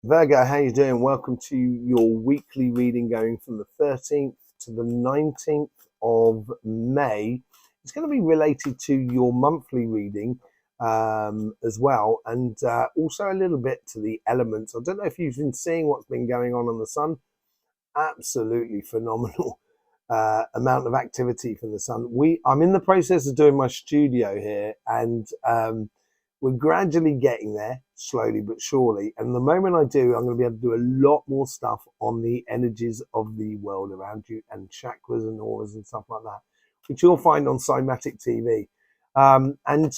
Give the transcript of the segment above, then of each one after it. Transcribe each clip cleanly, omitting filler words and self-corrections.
Virgo, how you doing? Welcome to your weekly reading going from the 13th to the 19th of May. It's going to be related to your monthly reading as well, and also a little bit to the elements. I don't know if you've been seeing what's been going on the sun. Absolutely phenomenal amount of activity from the sun. I'm in the process of doing my studio here, and we're gradually getting there, slowly but surely. And the moment I do, I'm going to be able to do a lot more stuff on the energies of the world around you and chakras and auras and stuff like that, which you'll find on Cymatic TV. And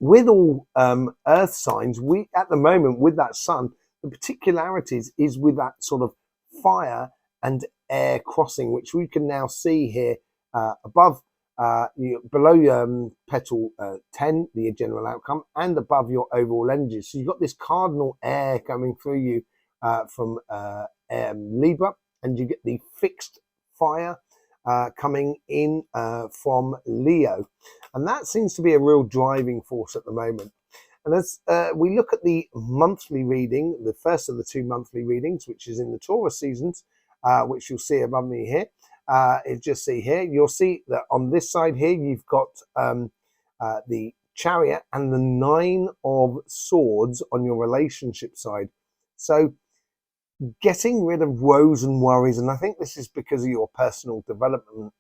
with all earth signs, we at the moment with that sun, the particularities is with that sort of fire and air crossing, which we can now see here above, below petal 10, the general outcome, and above your overall energies. So you've got this cardinal air coming through you from Libra, and you get the fixed fire coming in from Leo. And that seems to be a real driving force at the moment. And as we look at the monthly reading, the first of the two monthly readings, which is in the Taurus seasons, which you'll see above me here, just see here, you'll see that on this side here, you've got the Chariot and the Nine of Swords on your relationship side. So getting rid of woes and worries, and I think this is because of your personal development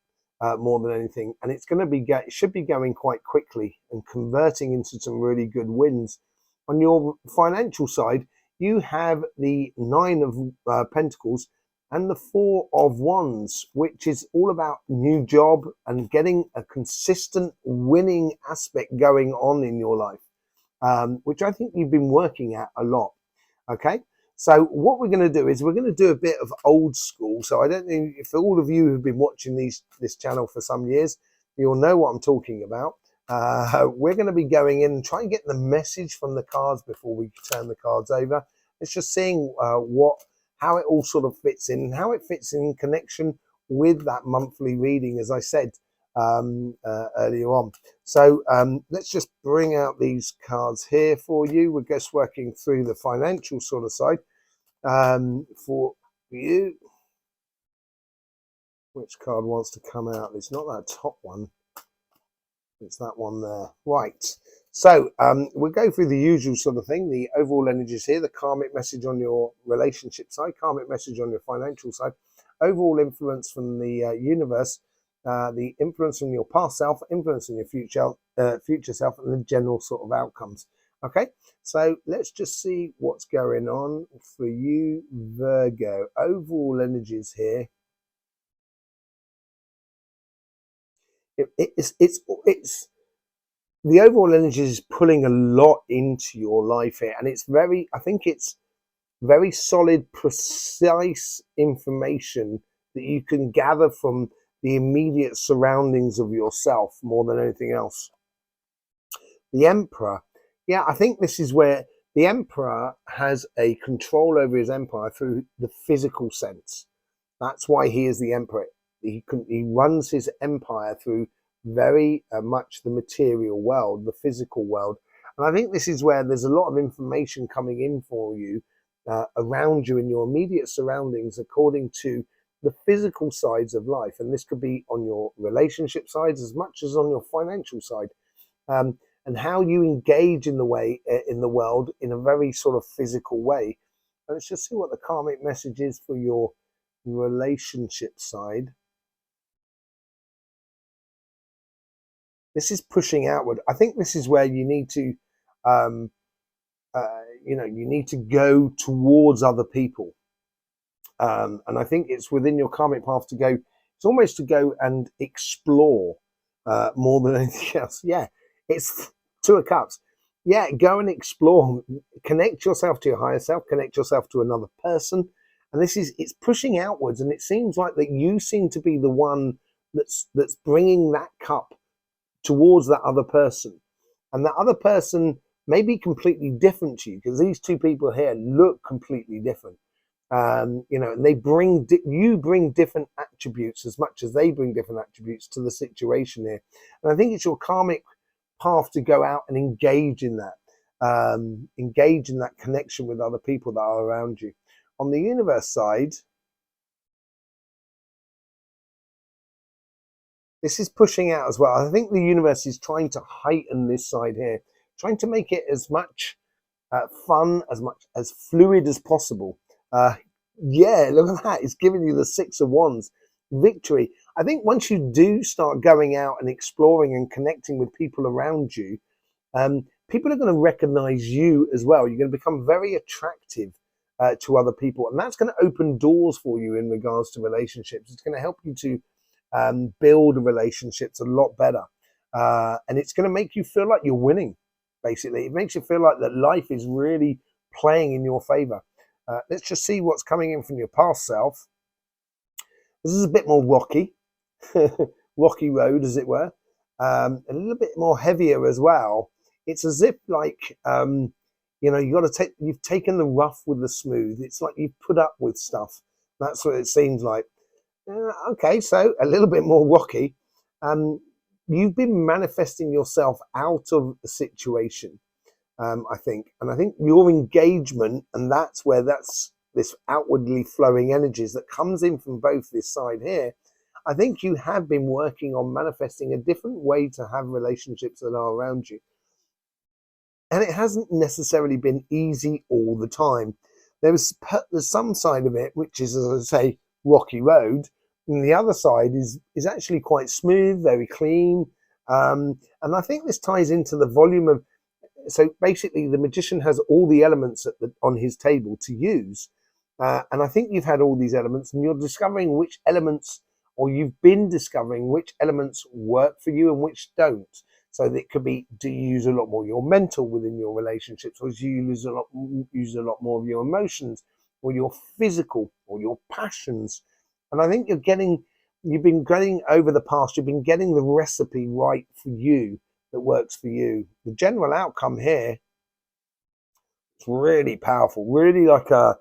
more than anything, and it's going to be it should be going quite quickly and converting into some really good wins. On your financial side, you have the Nine of Pentacles and the Four of Wands, which is all about new job and getting a consistent winning aspect going on in your life, which I think you've been working at a lot. Okay. So what we're going to do is we're going to do a bit of old school. So I don't know if all of you have been watching this channel for some years, you'll know what I'm talking about. We're going to be going in and try and get the message from the cards before we turn the cards over. It's just seeing how it all sort of fits in, how it fits in connection with that monthly reading, as I said earlier on. So let's just bring out these cards here for you. We're just working through the financial sort of side for you. Which card wants to come out? It's not that top one. It's that one there. Right. So we'll go through the usual sort of thing. The overall energies here, the karmic message on your relationship side, karmic message on your financial side, overall influence from the universe, the influence from your past self, influence on your future self, and the general sort of outcomes. Okay, so let's just see what's going on for you, Virgo. Overall energies here. It's the overall energy is pulling a lot into your life here, and I think it's very solid, precise information that you can gather from the immediate surroundings of yourself more than anything else. The Emperor, yeah, I think this is where the Emperor has a control over his empire through the physical sense. That's why he is the Emperor. He runs his empire through very much the material world, the physical world. And I think this is where there's a lot of information coming in for you around you in your immediate surroundings according to the physical sides of life. And this could be on your relationship sides as much as on your financial side. And how you engage in the world in a very sort of physical way. And let's just see what the karmic message is for your relationship side. This is pushing outward. I think this is where you need to, you need to go towards other people. And I think it's within your karmic path to go, it's almost to go and explore more than anything else. Yeah, it's Two of Cups. Yeah, go and explore, connect yourself to your higher self, connect yourself to another person. And it's pushing outwards. And it seems like that you seem to be the one that's bringing that cup towards that other person. And that other person may be completely different to you because these two people here look completely different. And they you bring different attributes as much as they bring different attributes to the situation here. And I think it's your karmic path to go out and engage in that. engage in that connection with other people that are around you. On the universe side, this is pushing out as well. I think the universe is trying to heighten this side here, trying to make it as much fun, as much as fluid as possible. Yeah, look at that. It's giving you the Six of Wands, victory. I think once you do start going out and exploring and connecting with people around you, people are going to recognize you as well. You're going to become very attractive to other people, and that's going to open doors for you in regards to relationships. It's going to help you to build relationships a lot better, and it's going to make you feel like you're winning. Basically, it makes you feel like that life is really playing in your favor. Let's just see what's coming in from your past self. This is a bit more rocky, rocky road, as it were, a little bit more heavier as well. It's as if like you've taken the rough with the smooth. It's like you've put up with stuff. That's what it seems like. Okay, so a little bit more rocky. You've been manifesting yourself out of a situation, I think. And I think your engagement, and that's where that's this outwardly flowing energies that comes in from both this side here. I think you have been working on manifesting a different way to have relationships that are around you. And it hasn't necessarily been easy all the time. There's some side of it, which is, as I say, rocky road. And the other side is actually quite smooth, very clean. And I think this ties into the volume of, so basically the magician has all the elements on his table to use. And I think you've had all these elements and you're discovering which elements, or you've been discovering which elements work for you and which don't. So that could be, do you use a lot more your mental within your relationships, or do you use a lot more of your emotions, or your physical, or your passions? And I think you've been getting over the past, you've been getting the recipe right for you that works for you. The general outcome here, it's really powerful, really like a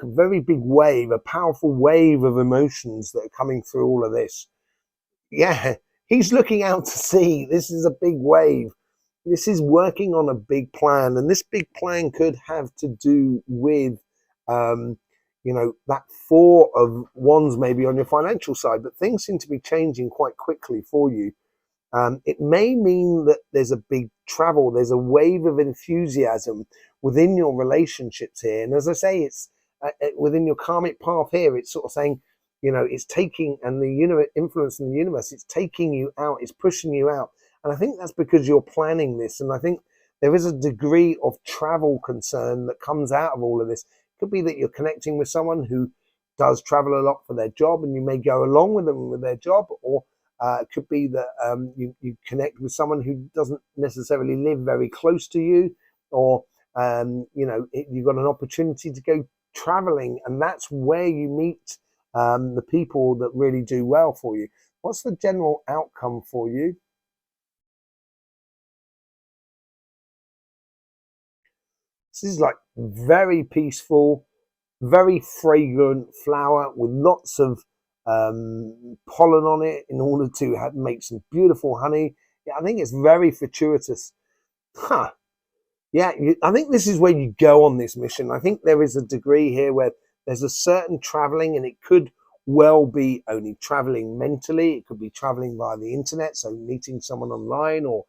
very big wave, a powerful wave of emotions that are coming through all of this. Yeah, he's looking out to sea. This is a big wave. This is working on a big plan, and this big plan could have to do with, that Four of Wands maybe on your financial side, but things seem to be changing quite quickly for you. It may mean that there's a big travel, there's a wave of enthusiasm within your relationships here. And as I say, it's within your karmic path here, it's sort of saying, it's taking, and the influence in the universe, it's taking you out, it's pushing you out. And I think that's because you're planning this. And I think there is a degree of travel concern that comes out of all of this. It could be that you're connecting with someone who does travel a lot for their job, and you may go along with them with their job, or it could be that you connect with someone who doesn't necessarily live very close to you, or you've got an opportunity to go traveling, and that's where you meet the people that really do well for you. What's the general outcome for you? This is like very peaceful, very fragrant flower with lots of pollen on it in order to make some beautiful honey. Yeah, I think it's very fortuitous. Huh. Yeah, I think this is where you go on this mission. I think there is a degree here where there's a certain traveling, and it could well be only traveling mentally. It could be traveling via the internet, so meeting someone online or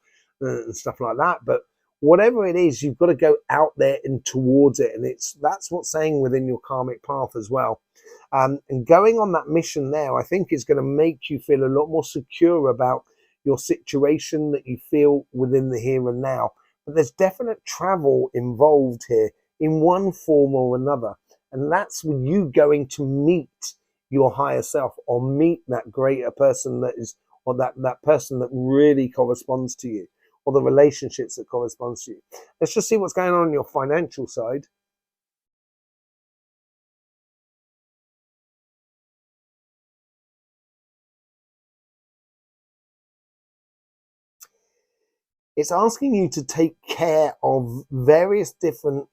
stuff like that. But whatever it is, you've got to go out there and towards it, and that's what's saying within your karmic path as well. And going on that mission there, I think is going to make you feel a lot more secure about your situation that you feel within the here and now. But there's definite travel involved here in one form or another. And that's you going to meet your higher self, or meet that greater person that is, or that person that really corresponds to you, or the relationships that corresponds to you. Let's just see what's going on your financial side. It's asking you to take care of various different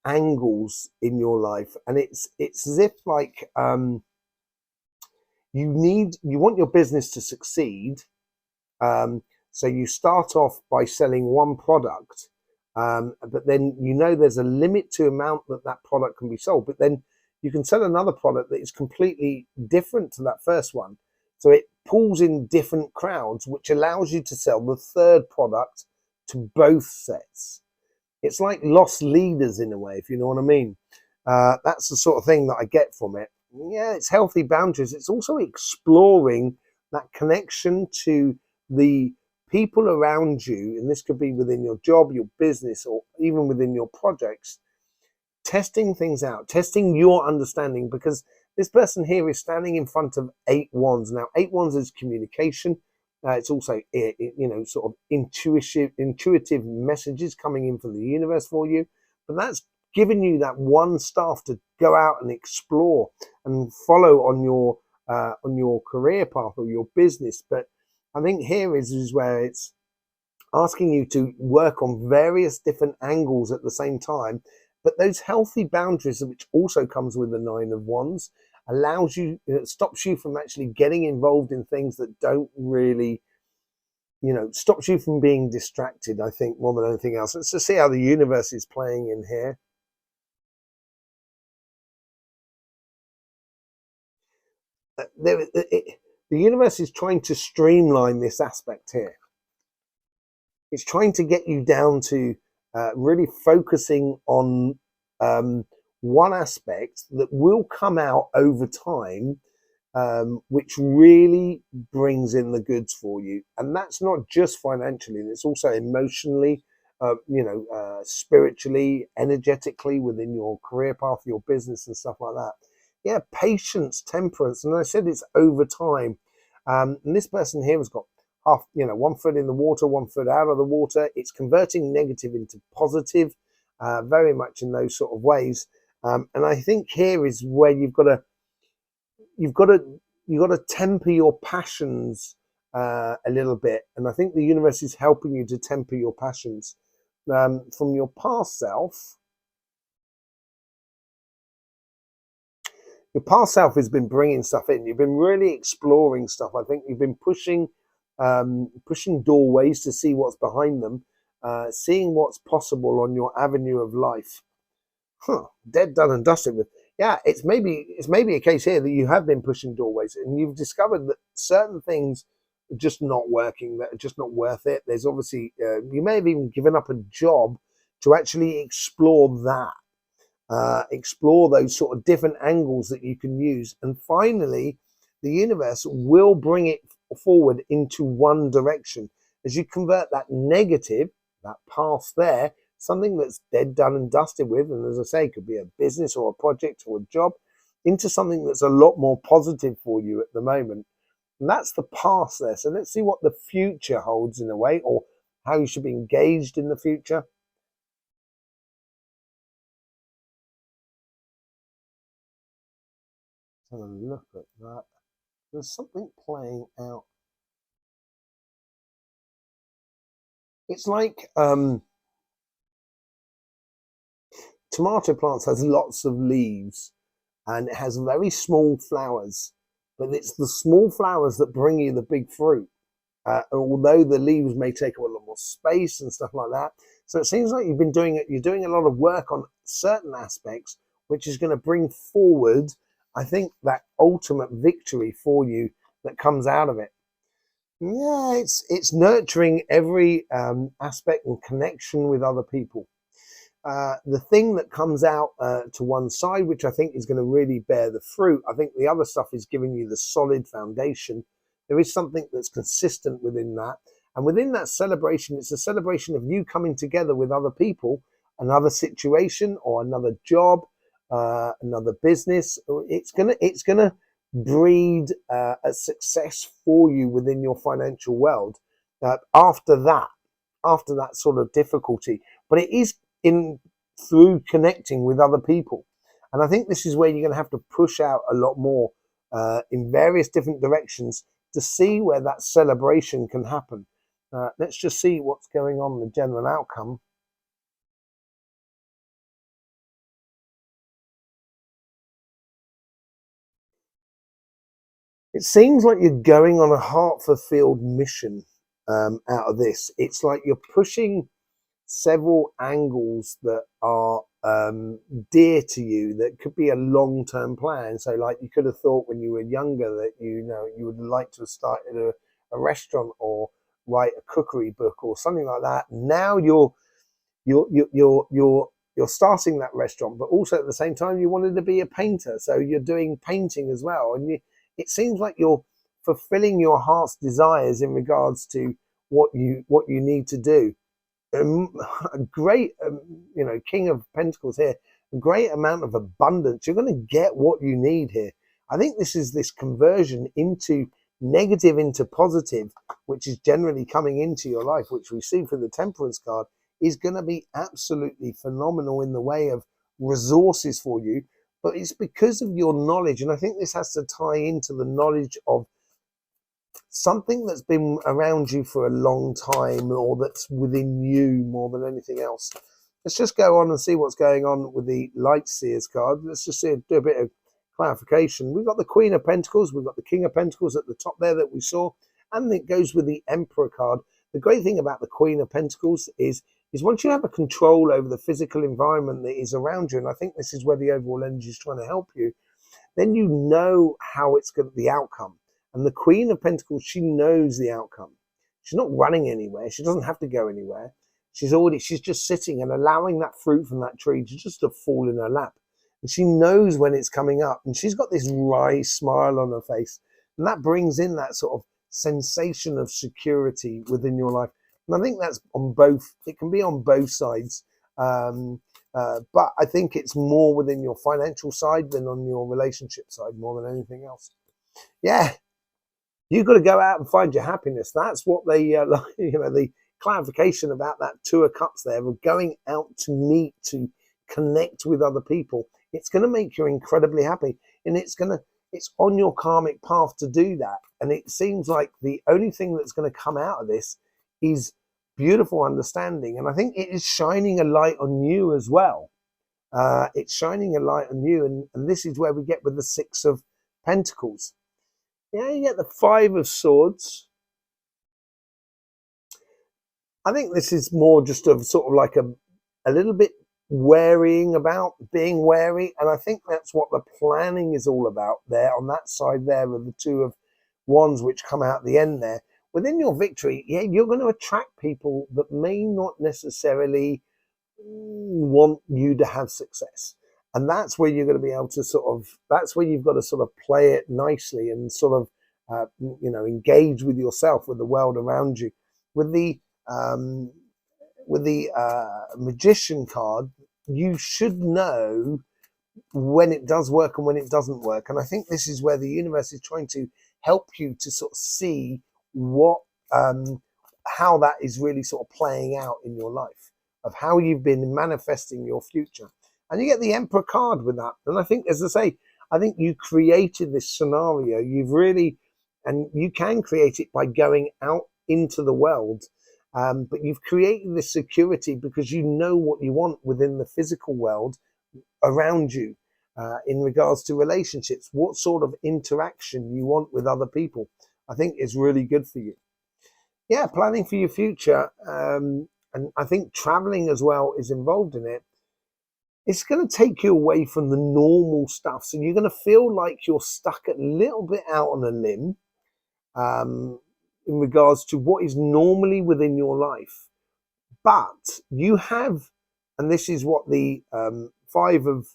angles in your life, and it's as if like you want your business to succeed, So you start off by selling one product, but then there's a limit to amount that product can be sold. But then you can sell another product that is completely different to that first one. So it pulls in different crowds, which allows you to sell the third product to both sets. It's like lost leaders in a way, if you know what I mean. That's the sort of thing that I get from it. Yeah, it's healthy boundaries. It's also exploring that connection to the people around you, and this could be within your job, your business, or even within your projects, testing things out, testing your understanding, because this person here is standing in front of 8 wands. Now, 8 wands is communication. It's also, sort of intuitive messages coming in from the universe for you. But that's giving you that one staff to go out and explore and follow on your career path or your business. But I think here is where it's asking you to work on various different angles at the same time. But those healthy boundaries, which also comes with the 9 of wands, allows you, stops you from actually getting involved in things that don't really, stops you from being distracted, I think, more than anything else. Let's just see how the universe is playing in here. The universe is trying to streamline this aspect here. It's trying to get you down to really focusing on one aspect that will come out over time, which really brings in the goods for you. And that's not just financially, it's also emotionally, spiritually, energetically, within your career path, your business and stuff like that. Yeah, patience, temperance. And I said it's over time. And this person here has got half, 1 foot in the water, 1 foot out of the water. It's converting negative into positive, very much in those sort of ways. And I think here is where you've got to temper your passions a little bit. And I think the universe is helping you to temper your passions from your past self. Your past self has been bringing stuff in. You've been really exploring stuff. I think you've been pushing doorways to see what's behind them, seeing what's possible on your avenue of life. Dead, done, and dusted with. Yeah, it's maybe a case here that you have been pushing doorways and you've discovered that certain things are just not working, that are just not worth it. There's obviously you may have even given up a job to actually explore that. Explore those sort of different angles that you can use. And finally, the universe will bring it forward into one direction. As you convert that negative, that past there, something that's dead, done, and dusted with, and as I say, it could be a business or a project or a job, into something that's a lot more positive for you at the moment. And that's the past there. So let's see what the future holds in a way, or how you should be engaged in the future. Have a look at that. There's something playing out. It's like tomato plants has lots of leaves and it has very small flowers, but it's the small flowers that bring you the big fruit. Although the leaves may take up a lot more space and stuff like that. So it seems like you're doing a lot of work on certain aspects, which is going to bring forward, I think, that ultimate victory for you that comes out of it. Yeah, it's nurturing every aspect and connection with other people. The thing that comes out to one side, which I think is going to really bear the fruit, I think the other stuff is giving you the solid foundation. There is something that's consistent within that. And within that celebration, it's a celebration of you coming together with other people, another situation or another job, another business. It's gonna breed a success for you within your financial world after that sort of difficulty. But it is in through connecting with other people. And I think this is where you're going to have to push out a lot more in various different directions to see where that celebration can happen. Let's just see what's going on, the general outcome. It seems like you're going on a heart-fulfilled mission. out of this. It's like you're pushing several angles that are dear to you, that could be a long-term plan. So like you could have thought when you were younger that you would like to have started a restaurant or write a cookery book or something like that. Now you're you're you're you're you're starting that restaurant, but also at the same time you wanted to be a painter, so you're doing painting as well. And it seems like you're fulfilling your heart's desires in regards to what you need to do. A great, King of Pentacles here, a great amount of abundance. You're going to get what you need here. I think this is this conversion into negative into positive, which is generally coming into your life, which we see from the Temperance card, is going to be absolutely phenomenal in the way of resources for you. But it's because of your knowledge. And I think this has to tie into the knowledge of something that's been around you for a long time, or that's within you more than anything else. Let's just go on and see what's going on with the Light Seers card. Let's just do a bit of clarification. We've got the Queen of Pentacles, we've got the King of Pentacles at the top there that we saw, and it goes with the Emperor card. The great thing about the Queen of Pentacles is once you have a control over the physical environment that is around you, and I think this is where the overall energy is trying to help you, then you know how it's going to the outcome. And the Queen of Pentacles, she knows the outcome. She's not running anywhere. She doesn't have to go anywhere. She's just sitting and allowing that fruit from that tree to fall in her lap. And she knows when it's coming up. And she's got this wry smile on her face. And that brings in that sort of sensation of security within your life. And I think that's on both. It can be on both sides. But I think it's more within your financial side than on your relationship side, more than anything else. Yeah. You've got to go out and find your happiness. That's what the clarification about that Two of Cups there, of going out to meet, to connect with other people. It's going to make you incredibly happy, and it's on your karmic path to do that. And it seems like the only thing that's going to come out of this is beautiful understanding. And I think it is shining a light on you as well. It's shining a light on you, and this is where we get with the Six of Pentacles. Yeah, you get the Five of Swords. I think this is more just of sort of like a little bit being wary. And I think that's what the planning is all about there on that side there of the Two of Wands, which come out at the end there. Within your victory, yeah, you're going to attract people that may not necessarily want you to have success. And that's where you're going to be able to that's where you've got to sort of play it nicely and sort of, engage with yourself, with the world around you. With the Magician card, you should know when it does work and when it doesn't work. And I think this is where the universe is trying to help you to sort of see how that is really sort of playing out in your life, of how you've been manifesting your future. And you get the Emperor card with that. And I think, as I say, I think you created this scenario. And you can create it by going out into the world. But you've created this security because you know what you want within the physical world around you, in regards to relationships, what sort of interaction you want with other people. I think is really good for you. Yeah, planning for your future. And I think traveling as well is involved in it. It's going to take you away from the normal stuff. So you're going to feel like you're stuck a little bit out on a limb, in regards to what is normally within your life. But you have, and this is what the Five of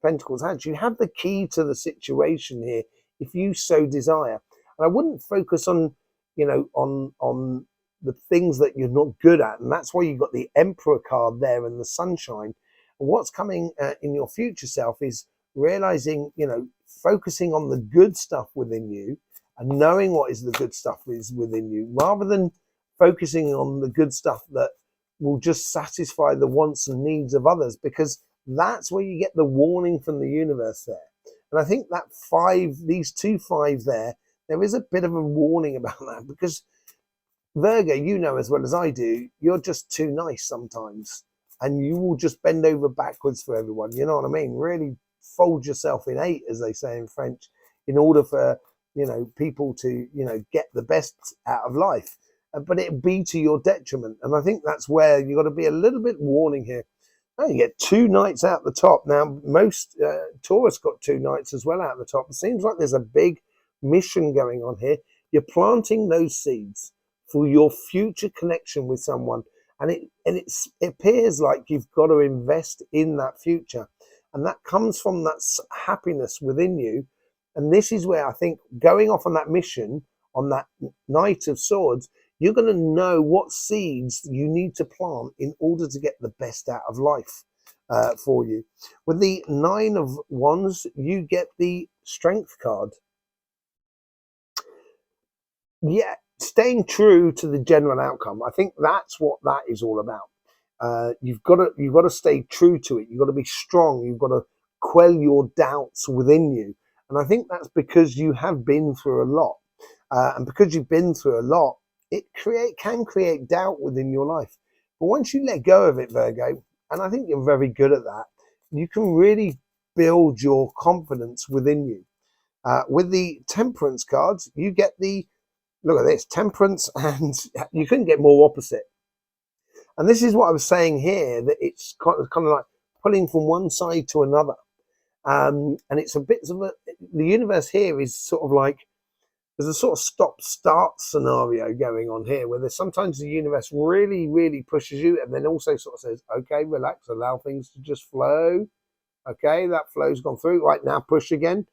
Pentacles has, you have the key to the situation here if you so desire. And I wouldn't focus on, on the things that you're not good at. And that's why you've got the Emperor card there and the Sunshine. And what's coming in your future self is realizing, focusing on the good stuff within you and knowing what is the good stuff is within you, rather than focusing on the good stuff that will just satisfy the wants and needs of others, because that's where you get the warning from the universe there. And I think that these 2 5s there is a bit of a warning about that, because Virgo, you know as well as I do, you're just too nice sometimes, and you will just bend over backwards for everyone. You know what I mean? Really fold yourself in 8, as they say in French, in order for people to get the best out of life. but it'll be to your detriment. And I think that's where you've got to be a little bit warning here. Oh, you get 2 knights out the top. Now, most Taurus got 2 knights as well out the top. It seems like there's a big mission going on here. You're planting those seeds for your future connection with someone. And it appears like you've got to invest in that future. And that comes from that happiness within you. And this is where I think going off on that mission, on that Knight of Swords, you're going to know what seeds you need to plant in order to get the best out of life for you. With the 9 of Wands, you get the Strength card. Yeah, staying true to the general outcome. I think that's what that is all about. You've got to stay true to it. You've got to be strong. You've got to quell your doubts within you. And I think that's because you have been through a lot. And because you've been through a lot, it can create doubt within your life. But once you let go of it, Virgo, and I think you're very good at that, you can really build your confidence within you. With the Temperance cards, you get the, look at this, Temperance, and you couldn't get more opposite. And this is what I was saying here, that it's kind of like pulling from one side to another. And it's a bit of the universe here is sort of like, there's a sort of stop-start scenario going on here where there's sometimes the universe really, really pushes you and then also sort of says, okay, relax, allow things to just flow. Okay, that flow's gone through. Right, now push again.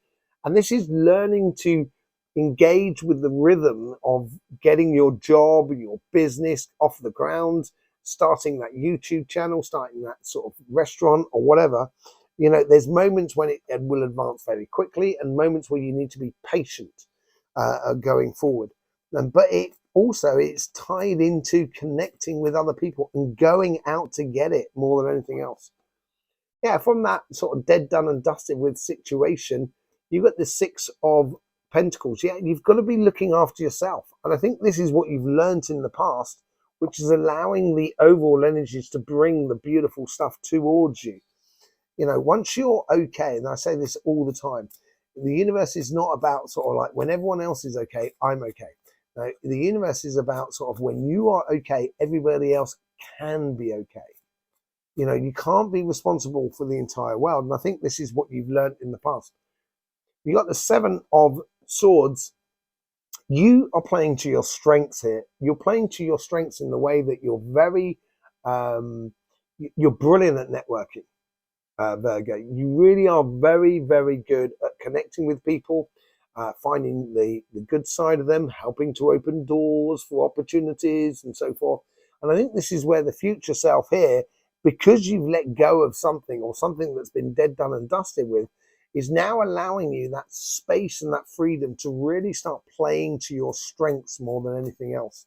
And this is learning to engage with the rhythm of getting your job, your business off the ground, starting that YouTube channel, starting that sort of restaurant or whatever. You know, there's moments when it will advance very quickly and moments where you need to be patient. Going forward, but it's tied into connecting with other people and going out to get it more than anything else. Yeah, from that sort of dead, done and dusted with situation, you've got the 6 of Pentacles. Yeah, you've got to be looking after yourself, and I think this is what you've learned in the past, which is allowing the overall energies to bring the beautiful stuff towards you. You know, once you're okay, and I say this all the time, the universe is not about sort of like when everyone else is okay, I'm okay. No, the universe is about sort of when you are okay, everybody else can be okay. You know, you can't be responsible for the entire world. And I think this is what you've learned in the past. You got the 7 of Swords. You are playing to your strengths here. You're playing to your strengths in the way that you're you're brilliant at networking. Virgo, you really are very, very good at connecting with people, finding the good side of them, helping to open doors for opportunities and so forth. And I think this is where the future self here, because you've let go of something or something that's been dead, done and dusted with, is now allowing you that space and that freedom to really start playing to your strengths more than anything else.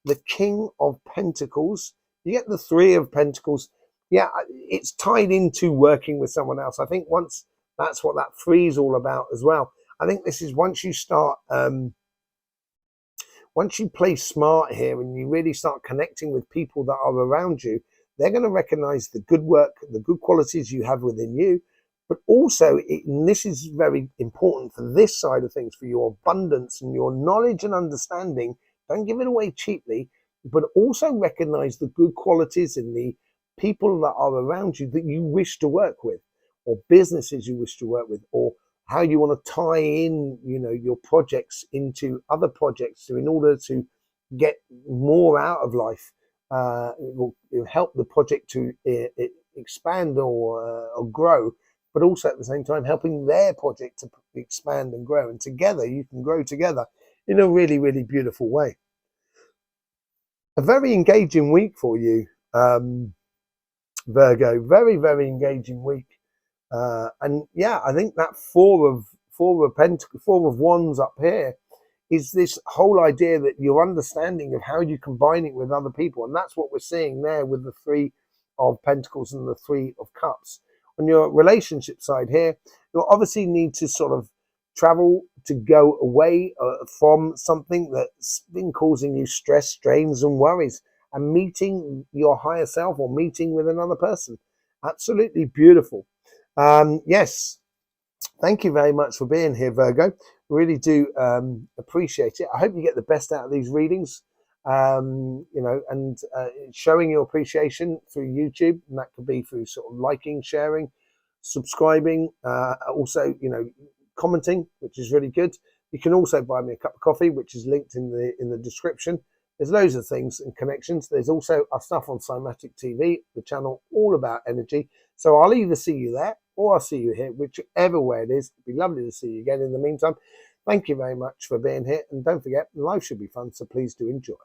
The King of Pentacles, you get the 3 of Pentacles. Yeah, it's tied into working with someone else. I think once that's what that 3 is all about as well. I think this is once you start, once you play smart here and you really start connecting with people that are around you, they're going to recognize the good work, the good qualities you have within you. But also, and this is very important for this side of things, for your abundance and your knowledge and understanding. Don't give it away cheaply, but also recognize the good qualities in the people that are around you that you wish to work with, or businesses you wish to work with, or how you want to tie in, you know, your projects into other projects in order to get more out of life. It will help the project to expand or grow, but also at the same time helping their project to expand and grow. And together you can grow together in a really, really beautiful way. A very engaging week for you, Virgo. Very, very engaging week. And yeah, I think that 4 of Wands up here is this whole idea that your understanding of how you combine it with other people. And that's what we're seeing there with the 3 of Pentacles and the 3 of Cups. On your relationship side here, you'll obviously need to sort of travel to go away from something that's been causing you stress, strains and worries, and meeting your higher self or meeting with another person. Absolutely beautiful. Yes, thank you very much for being here, Virgo. Really do appreciate it. I hope you get the best out of these readings. you know, and showing your appreciation through YouTube, and that could be through sort of liking, sharing, subscribing, also, you know, commenting, which is really good. You can also buy me a cup of coffee, which is linked in the description. There's loads of things and connections. There's also our stuff on Cymatic TV, the channel all about energy. So I'll either see you there or I'll see you here, whichever way it is. It'd be lovely to see you again in the meantime. Thank you very much for being here. And don't forget, life should be fun, so please do enjoy.